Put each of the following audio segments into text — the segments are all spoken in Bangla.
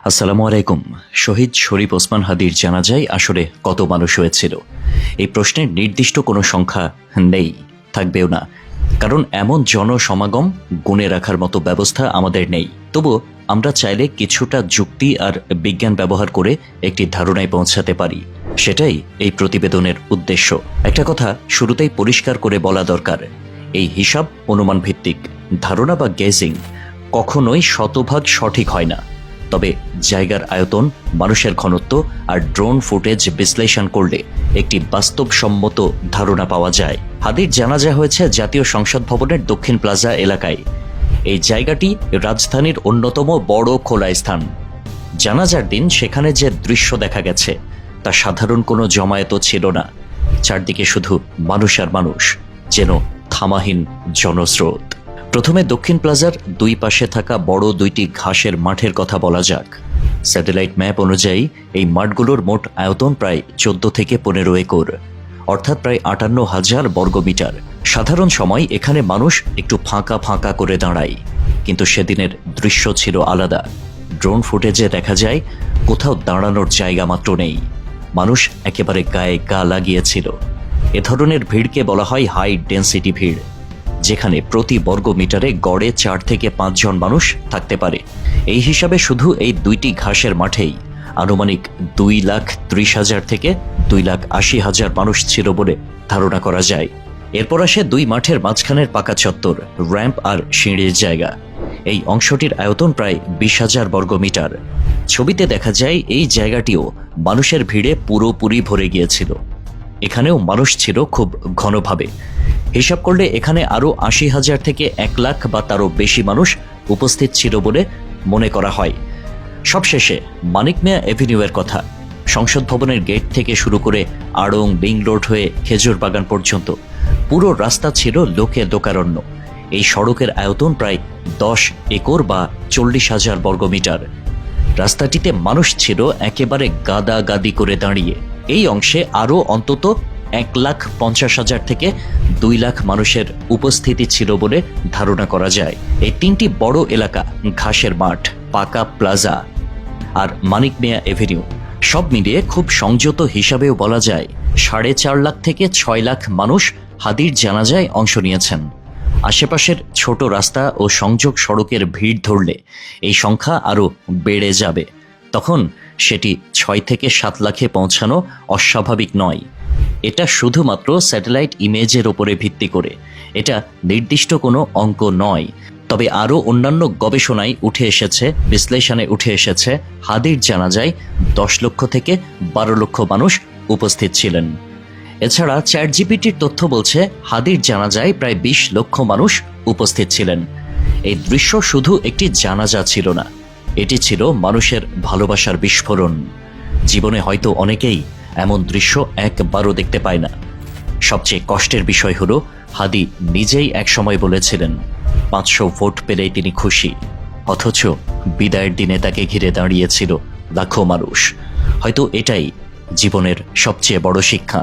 আসসালামু আলাইকুম। শহীদ শরীফ ওসমান হাদির জানাজায় আসলে কত মানুষ হয়েছিল? এই প্রশ্নের নির্দিষ্ট কোনো সংখ্যা নেই, থাকবেও না, কারণ এমন জনসমাগম গুণে রাখার মতো ব্যবস্থা আমাদের নেই। তবু আমরা চাইলে কিছুটা যুক্তি আর বিজ্ঞান ব্যবহার করে একটি ধারণায় পৌঁছাতে পারি। সেটাই এই প্রতিবেদনের উদ্দেশ্য। একটা কথা শুরুতেই পরিষ্কার করে বলা দরকার, এই হিসাব অনুমান ভিত্তিক। ধারণা বা গেজিং কখনোই শতভাগ সঠিক হয় না। তবে জায়গার আয়তন, মানুষের ঘনত্ব আর ড্রোন ফুটেজ বিশ্লেষণ করলে একটি বাস্তবসম্মত ধারণা পাওয়া যায়। হাদির জানাজা হয়েছে জাতীয় সংসদ ভবনের দক্ষিণ প্লাজা এলাকায়। এই জায়গাটি রাজধানীর অন্যতম বড় খোলা স্থান। জানাজার দিন সেখানে যে দৃশ্য দেখা গেছে তা সাধারণ কোনো জমায়েত ছিল না। চারদিকে শুধু মানুষ আর মানুষ, যেন থামাহীন জনস্রোত। প্রথমে দক্ষিণ প্লাজার দুই পাশে থাকা বড় দুইটি ঘাসের মাঠের কথা বলা যাক। স্যাটেলাইট ম্যাপ অনুযায়ী এই মাঠগুলোর মোট আয়তন প্রায় 14 থেকে 15 একর, অর্থাৎ প্রায় 58,000 বর্গমিটার। সাধারণ সময় এখানে মানুষ একটু ফাঁকা ফাঁকা করে দাঁড়ায়, কিন্তু সেদিনের দৃশ্য ছিল আলাদা। ড্রোন ফুটেজে দেখা যায় কোথাও দাঁড়ানোর জায়গা মাত্র নেই। মানুষ একেবারে গায়ে গা লাগিয়েছিল। এ ধরনের ভিড়কে বলা হয় হাই ডেন্সিটি ভিড়, যেখানে প্রতি বর্গ মিটারে গড়ে 4 থেকে 5 জন মানুষ থাকতে পারে। এই হিসাবে শুধু এই দুইটি ঘাসের মাঠেই আনুমানিক 2,30,000 থেকে 2,80,000 মানুষ ছিল বলে ধারণা করা যায়। এরপর আসে দুই মাঠের মাঝখানের পাকা চত্বর, র্যাম্প আর সিঁড়ির জায়গা। এই অংশটির আয়তন প্রায় 20,000 বর্গমিটার। ছবিতে দেখা যায় এই জায়গাটিও মানুষের ভিড়ে পুরোপুরি ভরে গিয়েছিল। এখানেও মানুষ ছিল খুব ঘনভাবে। হিসাব করলে এখানে আরও 80,000 থেকে 1 লাখ বা তারও বেশি মানুষ উপস্থিত ছিল বলে মনে করা হয়। সবশেষে মানিক মিয়া এভিনিউয়ের কথা। সংসদ ভবনের গেট থেকে শুরু করে আড়ং, বিং রোড হয়ে খেজুর বাগান পর্যন্ত পুরো রাস্তা ছিল লোকে লোকারণ্য। এই সড়কের আয়তন প্রায় 10 একর বা 40,000 বর্গমিটার। রাস্তাটিতে মানুষ ছিল একেবারে গাদাগাদি করে দাঁড়িয়ে। এই অংশে আরও অন্তত 1,50,000 থেকে 2 লাখ মানুষের উপস্থিতি ছিল বলে ধারণা করা যায়। এই তিনটি বড় এলাকা, ঘাসের মাঠ, পাকা প্লাজা আর মানিক মিয়া এভিনিউ, সব মিলিয়ে খুব সংযত হিসাবেও বলা যায় 4.5 লাখ থেকে 6 লাখ মানুষ হাদির জানাজায় অংশ নিয়েছেন। আশেপাশের ছোট রাস্তা ও সংযোগ সড়কের ভিড় ধরলে এই সংখ্যা আরও বেড়ে যাবে। তখন সেটি 6 থেকে 7 লাখে পৌঁছানো অস্বাভাবিক নয়। এটা শুধুমাত্র স্যাটেলাইট ইমেজের ওপরে ভিত্তি করে, এটা নির্দিষ্ট কোনো অঙ্ক নয়। তবে আরও অন্যান্য গবেষণায় উঠে এসেছে, বিশ্লেষণে উঠে এসেছে হাদির জানাজায় 10 লক্ষ থেকে 12 লক্ষ মানুষ উপস্থিত ছিলেন। এছাড়া চ্যাটজিপিটির তথ্য বলছে হাদির জানাজায় প্রায় 20 লক্ষ মানুষ উপস্থিত ছিলেন। এই দৃশ্য শুধু একটি জানাজা ছিল না, এটি ছিল মানুষের ভালোবাসার বিস্ফোরণ। জীবনে হয়তো অনেকেই এমন দৃশ্য একবারও দেখতে পায় না। সবচেয়ে কষ্টের বিষয় হলো হাদি নিজেই একসময় বলেছিলেন 500 ভোট পেলেই তিনি খুশি, অথচ বিদায়ের দিনে তাকে ঘিরে দাঁড়িয়েছিল লাখো মানুষ। হয়তো এটাই জীবনের সবচেয়ে বড় শিক্ষা।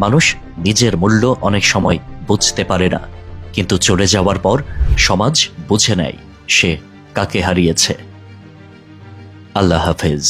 মানুষ নিজের মূল্য অনেক সময় বুঝতে পারে না, কিন্তু চলে যাওয়ার পর সমাজ বুঝে নেয় সে কাকে হারিয়েছে। আল্লাহ হাফেজ।